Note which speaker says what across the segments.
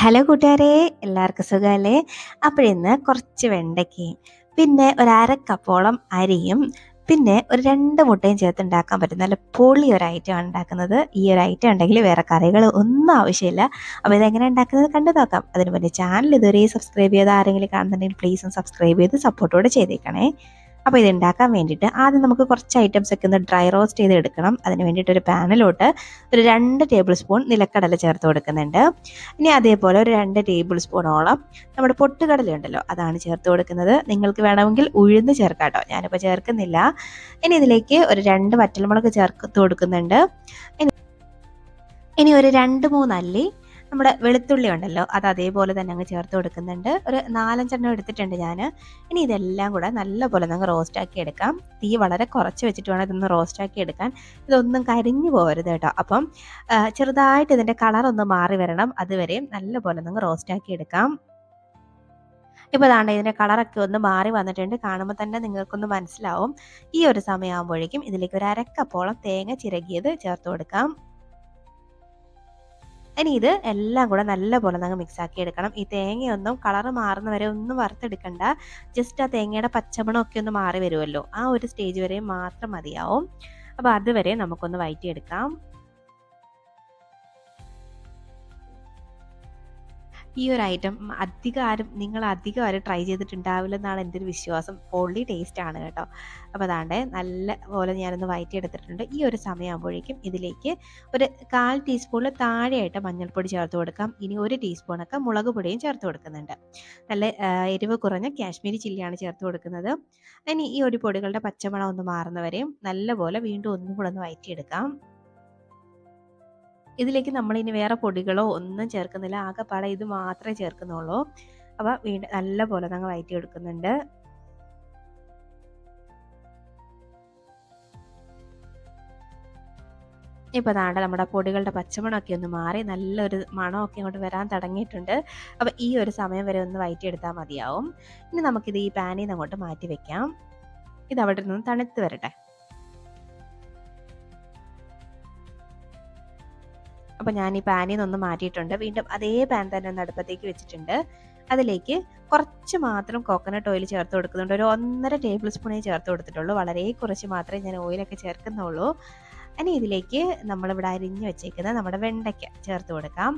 Speaker 1: Hello കൂട്ടുകാരെ, എല്ലാവർക്കും സുഖമല്ലേ? അപ്പോഴിന്ന് കുറച്ച് വെണ്ടയ്ക്കയും പിന്നെ ഒരു അരക്കപ്പോളം അരിയും പിന്നെ ഒരു 2 മുട്ടയും ചേർത്ത് ഉണ്ടാക്കാൻ പറ്റും നല്ല പൊളി ഒരു ഐറ്റമാണ് ഉണ്ടാക്കുന്നത്. ഈ ഒരു ഐറ്റം ഉണ്ടെങ്കിൽ വേറെ കറികൾ ഒന്നും ആവശ്യമില്ല. അപ്പോൾ ഇതെങ്ങനെ ഉണ്ടാക്കുന്നത് കണ്ടു നോക്കാം. അതിന് മുന്നേ ചാനൽ ഇതുവരെ സബ്സ്ക്രൈബ് ചെയ്ത് ആരെങ്കിലും കാണുന്നുണ്ടെങ്കിൽ പ്ലീസ് സബ്സ്ക്രൈബ് ചെയ്ത് സപ്പോർട്ടോടെ ചെയ്തേക്കണേ. അപ്പോൾ ഇത് ഉണ്ടാക്കാൻ വേണ്ടിയിട്ട് ആദ്യം നമുക്ക് കുറച്ച് ഐറ്റംസ് ഒക്കെ ഒന്ന് ഡ്രൈ റോസ്റ്റ് ചെയ്ത് എടുക്കണം. അതിന് വേണ്ടിയിട്ട് ഒരു പാനിലോട്ട് ഒരു 2 ടേബിൾ സ്പൂൺ നിലക്കടല ചേർത്ത് കൊടുക്കുന്നുണ്ട്. ഇനി അതേപോലെ ഒരു 2 ടേബിൾ സ്പൂണോളം നമ്മുടെ പൊട്ടുകടല ഉണ്ടല്ലോ, അതാണ് ചേർത്ത് കൊടുക്കുന്നത്. നിങ്ങൾക്ക് വേണമെങ്കിൽ ഉഴുന്ന് ചേർക്കാം കേട്ടോ, ഞാനിപ്പോൾ ചേർക്കുന്നില്ല. ഇനി ഇതിലേക്ക് ഒരു 2 വറ്റൽമുളക് ചേർത്ത് കൊടുക്കുന്നുണ്ട്. ഇനി ഒരു 2-3 അല്ലി നമ്മുടെ വെളുത്തുള്ളി ഉണ്ടല്ലോ, അത് അതേപോലെ തന്നെ അങ്ങ് ചേർത്ത് കൊടുക്കുന്നുണ്ട്. ഒരു 4-5 എടുത്തിട്ടുണ്ട് ഞാൻ. ഇനി ഇതെല്ലാം കൂടെ നല്ലപോലെ നമുക്ക് റോസ്റ്റാക്കി എടുക്കാം. തീ വളരെ കുറച്ച് വെച്ചിട്ട് വേണം ഇതൊന്ന് റോസ്റ്റാക്കി എടുക്കാൻ. ഇതൊന്നും കരിഞ്ഞു പോകരുത് കേട്ടോ. അപ്പം ചെറുതായിട്ട് ഇതിൻ്റെ കളറൊന്ന് മാറി വരണം, അതുവരെയും നല്ലപോലെ നമുക്ക് റോസ്റ്റാക്കി എടുക്കാം. ഇപ്പോൾ ദാണ്ട ഇതിൻ്റെ കളറൊക്കെ ഒന്ന് മാറി വന്നിട്ടുണ്ട്. കാണുമ്പോൾ തന്നെ നിങ്ങൾക്കൊന്ന് മനസ്സിലാവും. ഈ ഒരു സമയമാകുമ്പോഴേക്കും ഇതിലേക്ക് ഒരു അരക്കപ്പോളം തേങ്ങ ചിരകിയത് ചേർത്ത് കൊടുക്കാം. ഇനി ഇത് എല്ലാം കൂടെ നല്ലപോലെ നമുക്ക് മിക്സ് ആക്കി എടുക്കണം. ഈ തേങ്ങയൊന്നും കളറ് മാറുന്ന വരെ ഒന്നും വറുത്തെടുക്കണ്ട. ജസ്റ്റ് ആ തേങ്ങയുടെ പച്ചമണമൊക്കെ ഒന്ന് മാറി വരുമല്ലോ, ആ ഒരു സ്റ്റേജ് വരെ മാത്രം മതിയാവും. അപ്പോൾ അതുവരെ നമുക്കൊന്ന് വഴറ്റിയെടുക്കാം. ഈ ഒരു ഐറ്റം നിങ്ങൾ അധികം ആരും ട്രൈ ചെയ്തിട്ടുണ്ടാവില്ലെന്നാണ് എൻ്റെ ഒരു വിശ്വാസം. പൊള്ളി ടേസ്റ്റ് ആണ് കേട്ടോ. അപ്പോൾ അതാണ്ട് നല്ല പോലെ ഞാനൊന്ന് വഴറ്റിയെടുത്തിട്ടുണ്ട്. ഈ ഒരു സമയമാകുമ്പോഴേക്കും ഇതിലേക്ക് ഒരു 1/4 ടീസ്പൂണിൽ താഴെയായിട്ട് മഞ്ഞൾപ്പൊടി ചേർത്ത് കൊടുക്കാം. ഇനി 1 ടീസ്പൂണൊക്കെ മുളക് പൊടിയും ചേർത്ത് കൊടുക്കുന്നുണ്ട്. നല്ല എരിവ് കുറഞ്ഞ കാശ്മീരി ചില്ലിയാണ് ചേർത്ത് കൊടുക്കുന്നത്. ഇനി ഈ ഒരു പൊടികളുടെ പച്ചമണം ഒന്ന് മാറുന്നവരെയും നല്ലപോലെ വീണ്ടും ഒന്നും കൂടെ ഒന്ന് വഴറ്റിയെടുക്കാം. ഇതിലേക്ക് നമ്മളിനി വേറെ പൊടികളോ ഒന്നും ചേർക്കുന്നില്ല. ആകെപ്പാടെ ഇത് മാത്രമേ ചേർക്കുന്നുള്ളൂ. അപ്പോൾ വീണ്ടും നല്ലപോലെ ഞങ്ങൾ വഴറ്റിയെടുക്കുന്നുണ്ട്. ഇപ്പോൾ ദാണ്ട നമ്മുടെ പൊടികളുടെ പച്ചമണമൊക്കെ ഒന്ന് മാറി നല്ലൊരു മണമൊക്കെ ഇങ്ങോട്ട് വരാൻ തുടങ്ങിയിട്ടുണ്ട്. അപ്പോൾ ഈ ഒരു സമയം വരെ ഒന്ന് വഴറ്റിയെടുത്താൽ മതിയാവും. ഇനി നമുക്കിത് ഈ പാനിൽ നിന്ന് അങ്ങോട്ട് മാറ്റി വെക്കാം. ഇത് അവിടെ നിന്ന് തണുത്ത് വരട്ടെ. അപ്പോൾ ഞാൻ ഈ പാനിൽ നിന്നൊന്ന് മാറ്റിയിട്ടുണ്ട്. വീണ്ടും അതേ പാൻ തന്നെ ഒന്ന് അടുപ്പത്തേക്ക് വെച്ചിട്ടുണ്ട്. അതിലേക്ക് കുറച്ച് മാത്രം കോക്കനട്ട് ഓയിൽ ചേർത്ത് കൊടുക്കുന്നുണ്ട്. ഒരു 1.5 ടേബിൾ സ്പൂണേ ചേർത്ത് കൊടുത്തിട്ടുള്ളൂ. വളരെ കുറച്ച് മാത്രമേ ഞാൻ ഓയിലൊക്കെ ചേർക്കുന്നുള്ളൂ. ഇനി ഇതിലേക്ക് നമ്മളിവിടെ അരിഞ്ഞ് വെച്ചേക്കുന്ന നമ്മുടെ വെണ്ടയ്ക്ക ചേർത്ത് കൊടുക്കാം.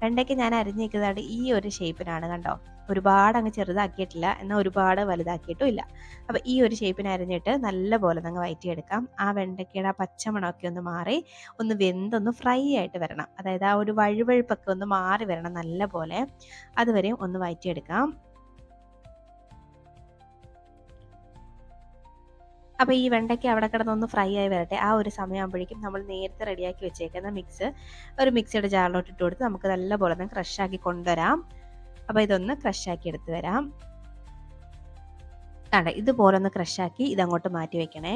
Speaker 1: വെണ്ടയ്ക്ക ഞാൻ അരിഞ്ഞേക്കുന്നത് ഈ ഒരു ഷേപ്പിനാണ് കണ്ടോ. ഒരുപാട് അങ്ങ് ചെറുതാക്കിയിട്ടില്ല, എന്നാൽ ഒരുപാട് വലുതാക്കിയിട്ടും ഇല്ല. അപ്പോൾ ഈ ഒരു ഷേപ്പിന് അരിഞ്ഞിട്ട് നല്ലപോലെ അങ്ങ് വഴറ്റിയെടുക്കാം. ആ വെണ്ടയ്ക്കയുടെ ആ പച്ചമണമൊക്കെ ഒന്ന് മാറി ഒന്ന് വെന്തൊന്ന് ഫ്രൈ ആയിട്ട് വരണം. അതായത് ആ ഒരു വഴുവഴുപ്പൊക്കെ ഒന്ന് മാറി വരണം നല്ലപോലെ. അതുവരെയും ഒന്ന് വഴറ്റിയെടുക്കാം. അപ്പോൾ ഈ വെണ്ടയ്ക്ക അവിടെ കിടന്നൊന്ന് ഫ്രൈ ആയി വരട്ടെ. ആ ഒരു സമയമാകുമ്പോഴേക്കും നമ്മൾ നേരത്തെ റെഡിയാക്കി വെച്ചേക്കുന്ന മിക്സ് ഒരു മിക്സിയുടെ ജാറിലോട്ട് ഇട്ട് കൊടുത്ത് നമുക്ക് നല്ലപോലെ ഒന്ന് ക്രഷാക്കി കൊണ്ടുവരാം. അപ്പോൾ ഇതൊന്ന് ക്രഷാക്കി എടുത്ത് വരാം. താണ്ട ഇതുപോലെ ഒന്ന് ക്രഷാക്കി ഇതങ്ങോട്ട് മാറ്റി വെക്കണേ.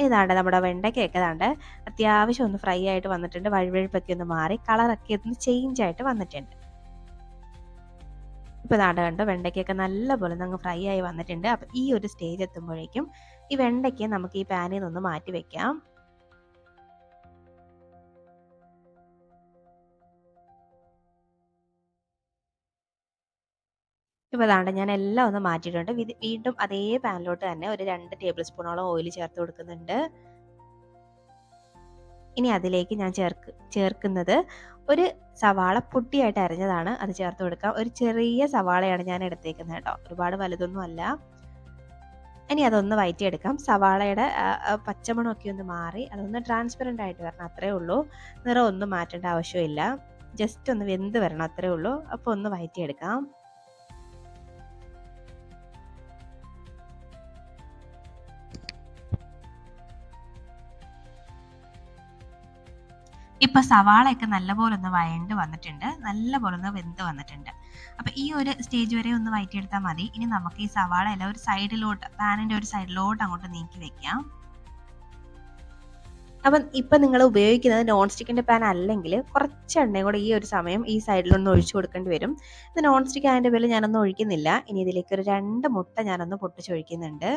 Speaker 1: ഇതാണ്ട് നമ്മുടെ വെണ്ടയ്ക്കൊക്കെ താണ്ട് അത്യാവശ്യം ഒന്ന് ഫ്രൈ ആയിട്ട് വന്നിട്ടുണ്ട്. വഴുവഴുപ്പൊക്കെ ഒന്ന് മാറി കളറൊക്കെ ഒന്ന് ചേഞ്ച് ആയിട്ട് വന്നിട്ടുണ്ട്. ഇപ്പോൾ ദാണ്ട കണ്ടോ വെണ്ടയ്ക്കൊക്കെ നല്ലപോലെ അങ്ങ് ഫ്രൈ ആയി വന്നിട്ടുണ്ട്. അപ്പോൾ ഈ ഒരു സ്റ്റേജ് എത്തുമ്പോഴേക്കും ഈ വെണ്ടയ്ക്ക നമുക്ക് ഈ പാനിൽ നിന്നൊന്ന് മാറ്റി വെക്കാം. ഇപ്പോൾ ദാണ്ട ഞാൻ എല്ലാം ഒന്ന് മാറ്റിയിട്ടുണ്ട്. വീണ്ടും അതേ പാനിലോട്ട് തന്നെ ഒരു 2 ടേബിൾ സ്പൂണോളം ഓയിൽ ചേർത്ത് കൊടുക്കുന്നുണ്ട്. ഇനി അതിലേക്ക് ഞാൻ ചേർക്കുന്നത് ഒരു സവാള പൊട്ടിയായിട്ട് അരിഞ്ഞതാണ്, അത് ചേർത്ത് കൊടുക്കാം. ഒരു ചെറിയ സവാളയാണ് ഞാൻ എടുത്തേക്കുന്നത് കേട്ടോ, ഒരുപാട് വലുതൊന്നും അല്ല. ഇനി അതൊന്ന് വഴറ്റിയെടുക്കാം. സവാളയുടെ പച്ചമണമൊക്കെ ഒന്ന് മാറി അതൊന്ന് ട്രാൻസ്പെറൻ്റ് ആയിട്ട് വരണം, അത്രേ ഉള്ളൂ. നിറം ഒന്നും മാറ്റേണ്ട ആവശ്യമില്ല, ജസ്റ്റ് ഒന്ന് വെന്ത് വരണം, അത്രേ ഉള്ളൂ. അപ്പോൾ ഒന്ന് വഴറ്റിയെടുക്കാം. ഇപ്പൊ സവാളയൊക്കെ നല്ലപോലെ ഒന്ന് വഴണ്ട് വന്നിട്ടുണ്ട്, നല്ലപോലെ ഒന്ന് വെന്ത് വന്നിട്ടുണ്ട്. അപ്പൊ ഈ ഒരു സ്റ്റേജ് വരെ ഒന്ന് വഴറ്റിയെടുത്താൽ മതി. ഇനി നമുക്ക് ഈ സവാള എല്ലാം ഒരു സൈഡിലോട്ട്, പാനിന്റെ ഒരു സൈഡിലോട്ട് അങ്ങോട്ട് നീക്കി വെക്കാം. അപ്പം ഇപ്പം നിങ്ങൾ ഉപയോഗിക്കുന്നത് നോൺ സ്റ്റിക്കിൻ്റെ പാൻ അല്ലെങ്കിൽ കുറച്ച് എണ്ണയും കൂടെ ഈ ഒരു സമയം ഈ സൈഡിലൊന്ന് ഒഴിച്ചു കൊടുക്കേണ്ടി വരും. ഇത് നോൺ സ്റ്റിക്ക് അതിൻ്റെ പേരിൽ ഞാനൊന്നും ഒഴിക്കുന്നില്ല. ഇനി ഇതിലേക്ക് ഒരു 2 മുട്ട ഞാനൊന്ന് പൊട്ടിച്ചൊഴിക്കുന്നുണ്ട്.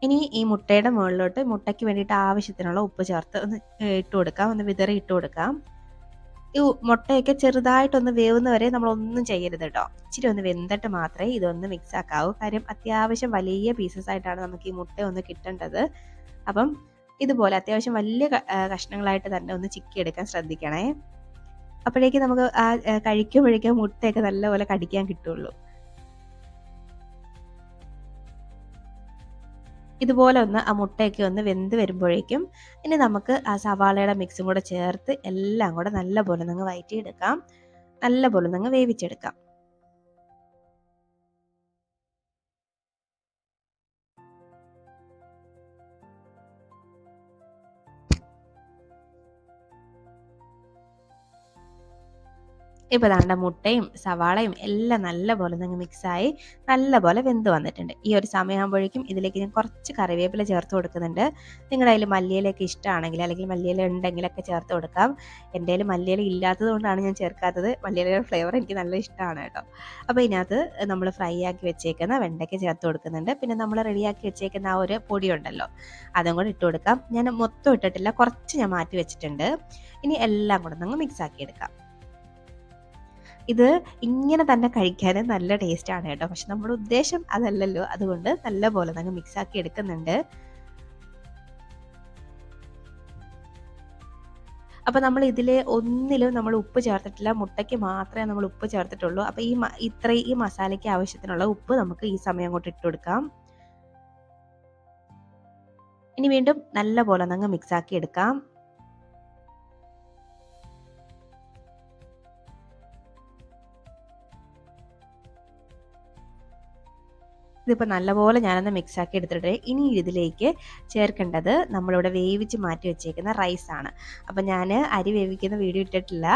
Speaker 1: ഇനി ഈ മുട്ടയുടെ മുകളിലോട്ട് മുട്ടയ്ക്ക് വേണ്ടിയിട്ട് ആവശ്യത്തിനുള്ള ഉപ്പ് ചേർത്ത് ഒന്ന് ഇട്ട് കൊടുക്കാം, ഒന്ന് വിതറി ഇട്ട് കൊടുക്കാം. ഈ മുട്ടയൊക്കെ ചെറുതായിട്ടൊന്ന് വേവുന്ന വരെ നമ്മളൊന്നും ചെയ്യരുത് കേട്ടോ. ഇച്ചിരി ഒന്ന് വെന്തിട്ട് മാത്രമേ ഇതൊന്ന് മിക്സ് ആക്കാവൂ. കാര്യം അത്യാവശ്യം വലിയ പീസസ് ആയിട്ടാണ് നമുക്ക് ഈ മുട്ട ഒന്ന് കിട്ടേണ്ടത്. അപ്പം ഇതുപോലെ അത്യാവശ്യം വലിയ കഷ്ണങ്ങളായിട്ട് തന്നെ ഒന്ന് ചിക്കിയെടുക്കാൻ ശ്രദ്ധിക്കണേ. അപ്പോഴേക്കും നമുക്ക് ആ കഴിക്കുമ്പോഴേക്കും മുട്ടയൊക്കെ നല്ലപോലെ കടിക്കാൻ കിട്ടുള്ളൂ. ഇതുപോലെ ഒന്ന് ആ മുട്ടയൊക്കെ ഒന്ന് വെന്ത് വരുമ്പോഴേക്കും ഇനി നമുക്ക് ആ സവാളയുടെ മിക്സും കൂടെ ചേർത്ത് എല്ലാം കൂടെ നല്ലപോലെ ഒന്ന് വഴറ്റിയെടുക്കാം, നല്ലപോലെ ഒന്ന് വേവിച്ചെടുക്കാം. ഇപ്പോൾ ദാണ്ട മുട്ടയും സവാളയും എല്ലാം നല്ലപോലെ ഒന്ന് മിക്സായി നല്ലപോലെ വെന്ത് വന്നിട്ടുണ്ട്. ഈ ഒരു സമയമാകുമ്പോഴേക്കും ഇതിലേക്ക് ഞാൻ കുറച്ച് കറിവേപ്പില ചേർത്ത് കൊടുക്കുന്നുണ്ട്. നിങ്ങളുടെ കയ്യിൽ മല്ലിയിലയൊക്കെ ഇഷ്ടമാണെങ്കിൽ അല്ലെങ്കിൽ മല്ലിയില ഉണ്ടെങ്കിലൊക്കെ ചേർത്ത് കൊടുക്കാം. എൻ്റെ കയ്യിൽ മല്ലിയില ഇല്ലാത്തത് കൊണ്ടാണ് ഞാൻ ചേർക്കാത്തത്. മല്ലിയിലയുടെ ഫ്ലേവർ എനിക്ക് നല്ല ഇഷ്ടമാണ് കേട്ടോ. അപ്പോൾ ഇതിനകത്ത് നമ്മൾ ഫ്രൈ ആക്കി വെച്ചേക്കുന്ന വെണ്ടയ്ക്ക ചേർത്ത് കൊടുക്കുന്നുണ്ട്. പിന്നെ നമ്മൾ റെഡിയാക്കി വെച്ചേക്കുന്ന ആ ഒരു പൊടി ഉണ്ടല്ലോ, അതും കൂടെ ഇട്ട് കൊടുക്കാം. ഞാൻ മൊത്തം ഇട്ടിട്ടില്ല, കുറച്ച് ഞാൻ മാറ്റി വെച്ചിട്ടുണ്ട്. ഇനി എല്ലാം കൂടെ ഒന്ന് മിക്സ് ആക്കി എടുക്കാം. ഇത് ഇങ്ങനെ തന്നെ കഴിക്കാൻ നല്ല ടേസ്റ്റാണ് കേട്ടോ. പക്ഷെ നമ്മുടെ ഉദ്ദേശം അതല്ലല്ലോ, അതുകൊണ്ട് നല്ലപോലെ തന്നെ മിക്സ് ആക്കി എടുക്കുന്നുണ്ട്. അപ്പോൾ നമ്മൾ ഇതിൽ ഒന്നിലും നമ്മൾ ഉപ്പ് ചേർത്തിട്ടില്ല, മുട്ടയ്ക്ക് മാത്രമേ നമ്മൾ ഉപ്പ് ചേർത്തിട്ടുള്ളൂ. അപ്പോൾ ഈ മസാലയ്ക്ക് ആവശ്യത്തിനുള്ള ഉപ്പ് നമുക്ക് ഈ സമയം അങ്ങോട്ട് ഇട്ട് കൊടുക്കാം. ഇനി വീണ്ടും നല്ലപോലെ ഒന്ന് മിക്സ് ആക്കി എടുക്കാം. ഇതിപ്പോൾ നല്ലപോലെ ഞാനൊന്ന് മിക്സാക്കി എടുത്തിട്ട് ഇനി ഇതിലേക്ക് ചേർക്കേണ്ടത് നമ്മളിവിടെ വേവിച്ച് മാറ്റി വെച്ചേക്കുന്ന റൈസാണ്. അപ്പോൾ ഞാൻ അരി വേവിക്കുന്ന വീഡിയോ ഇട്ടിട്ടില്ല,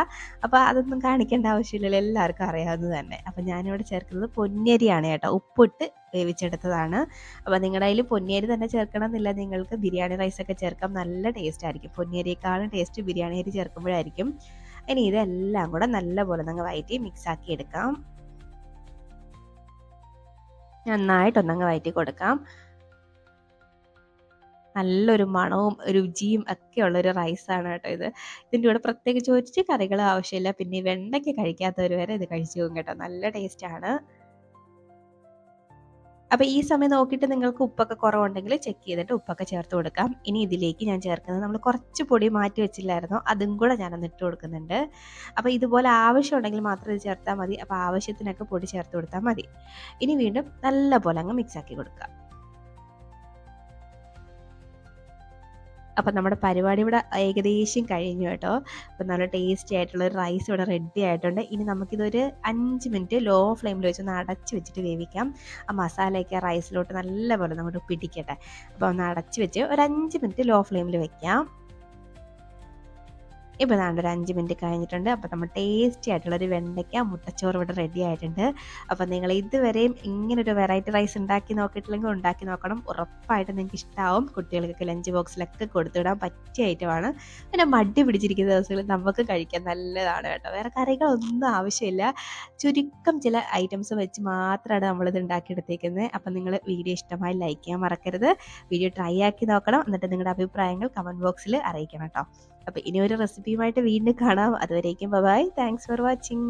Speaker 1: അപ്പോൾ അതൊന്നും കാണിക്കേണ്ട ആവശ്യമില്ലല്ലോ, എല്ലാവർക്കും അറിയാവുന്നത് തന്നെ. അപ്പോൾ ഞാനിവിടെ ചേർക്കുന്നത് പൊന്നിയരിയാണ് കേട്ടോ, ഉപ്പിട്ട് വേവിച്ചെടുത്തതാണ്. അപ്പോൾ നിങ്ങളുടെ കയ്യിൽ പൊന്നിയരി തന്നെ ചേർക്കണം എന്നില്ല, നിങ്ങൾക്ക് ബിരിയാണി റൈസൊക്കെ ചേർക്കാം, നല്ല ടേസ്റ്റ് ആയിരിക്കും. പൊന്നിയരിയേക്കാളും ടേസ്റ്റ് ബിരിയാണി അരി ചേർക്കുമ്പോഴായിരിക്കും. ഇനി ഇതെല്ലാം കൂടെ നല്ലപോലെ നിങ്ങൾ വഴറ്റി മിക്സാക്കി എടുക്കാം. നന്നായിട്ടൊന്നങ്ങ് വഴറ്റി കൊടുക്കാം. നല്ലൊരു മണവും രുചിയും ഒക്കെ ഉള്ളൊരു റൈസാണ് കേട്ടോ ഇത്. ഇതിൻ്റെ കൂടെ പ്രത്യേകിച്ച് ഒരു കറികളും ആവശ്യമില്ല. പിന്നെ ഈ വെണ്ടയ്ക്ക കഴിക്കാത്തവർ വരെ ഇത് കഴിച്ചു പോകും കേട്ടോ, നല്ല ടേസ്റ്റാണ്. അപ്പോൾ ഈ സമയം നോക്കിയിട്ട് നിങ്ങൾക്ക് ഉപ്പൊക്കെ കുറവുണ്ടെങ്കിൽ ചെക്ക് ചെയ്തിട്ട് ഉപ്പൊക്കെ ചേർത്ത് കൊടുക്കാം. ഇനി ഇതിലേക്ക് ഞാൻ ചേർക്കുന്നത് നമ്മൾ കുറച്ച് പൊടി മാറ്റി വെച്ചില്ലായിരുന്നോ, അതും കൂടെ ഞാനൊന്ന് ഇട്ട് കൊടുക്കുന്നുണ്ട്. അപ്പോൾ ഇതുപോലെ ആവശ്യമുണ്ടെങ്കിൽ മാത്രം ഇത് ചേർത്താൽ മതി. അപ്പോൾ ആവശ്യത്തിനൊക്കെ പൊടി ചേർത്ത് കൊടുത്താൽ മതി. ഇനി വീണ്ടും നല്ലപോലെ അങ്ങ് മിക്സാക്കി കൊടുക്കുക. അപ്പം നമ്മുടെ പരിപാടി ഇവിടെ ഏകദേശം കഴിഞ്ഞു കേട്ടോ. അപ്പം നല്ല ടേസ്റ്റി ആയിട്ടുള്ള ഒരു റൈസ് ഇവിടെ റെഡി ആയിട്ടുണ്ട്. ഇനി നമുക്കിതൊരു 5 മിനിറ്റ് ലോ ഫ്ലെയിമിൽ വെച്ചൊന്ന് അടച്ച് വെച്ചിട്ട് വേവിക്കാം. ആ മസാലയൊക്കെ റൈസിലോട്ട് നല്ലപോലെ നമുക്ക് പിടിക്കട്ടെ. അപ്പോൾ ഒന്ന് അടച്ച് വെച്ച് ഒരു 5 മിനിറ്റ് ലോ ഫ്ലെയിമിൽ വെക്കാം. ഇപ്പോൾ ദാണ്ട ഒരു 5 മിനിറ്റ് കഴിഞ്ഞിട്ടുണ്ട്. അപ്പോൾ നമ്മൾ ടേസ്റ്റി ആയിട്ടുള്ളൊരു വെണ്ടയ്ക്ക മുട്ടച്ചോറ് ഇവിടെ റെഡി ആയിട്ടുണ്ട്. അപ്പോൾ നിങ്ങൾ ഇതുവരെയും ഇങ്ങനൊരു വെറൈറ്റി റൈസ് ഉണ്ടാക്കി നോക്കിയിട്ടില്ലെങ്കിൽ ഉണ്ടാക്കി നോക്കണം. ഉറപ്പായിട്ടും നിങ്ങൾക്ക് ഇഷ്ടമാവും. കുട്ടികൾക്കൊക്കെ ലഞ്ച് ബോക്സിലൊക്കെ കൊടുത്തുവിടാൻ പറ്റിയ ഐറ്റമാണ്. പിന്നെ മടി പിടിച്ചിരിക്കുന്ന ദിവസങ്ങളിൽ നമുക്ക് കഴിക്കാൻ നല്ലതാണ് കേട്ടോ. വേറെ കറികളൊന്നും ആവശ്യമില്ല. ചുരുക്കം ചില ഐറ്റംസ് വെച്ച് മാത്രമാണ് നമ്മളിത് ഉണ്ടാക്കിയെടുത്തേക്കുന്നത്. അപ്പം നിങ്ങൾ വീഡിയോ ഇഷ്ടമായി ലൈക്ക് ചെയ്യാൻ മറക്കരുത്. വീഡിയോ ട്രൈ ആക്കി നോക്കണം. എന്നിട്ട് നിങ്ങളുടെ അഭിപ്രായങ്ങൾ കമൻറ്റ് ബോക്സിൽ അറിയിക്കണം കേട്ടോ. അപ്പോൾ ഇനി ഒരു റെസിപ്പിയുമായിട്ട് വീണ്ടും കാണാം. അതുവരേക്കും ബൈ. Thanks for watching.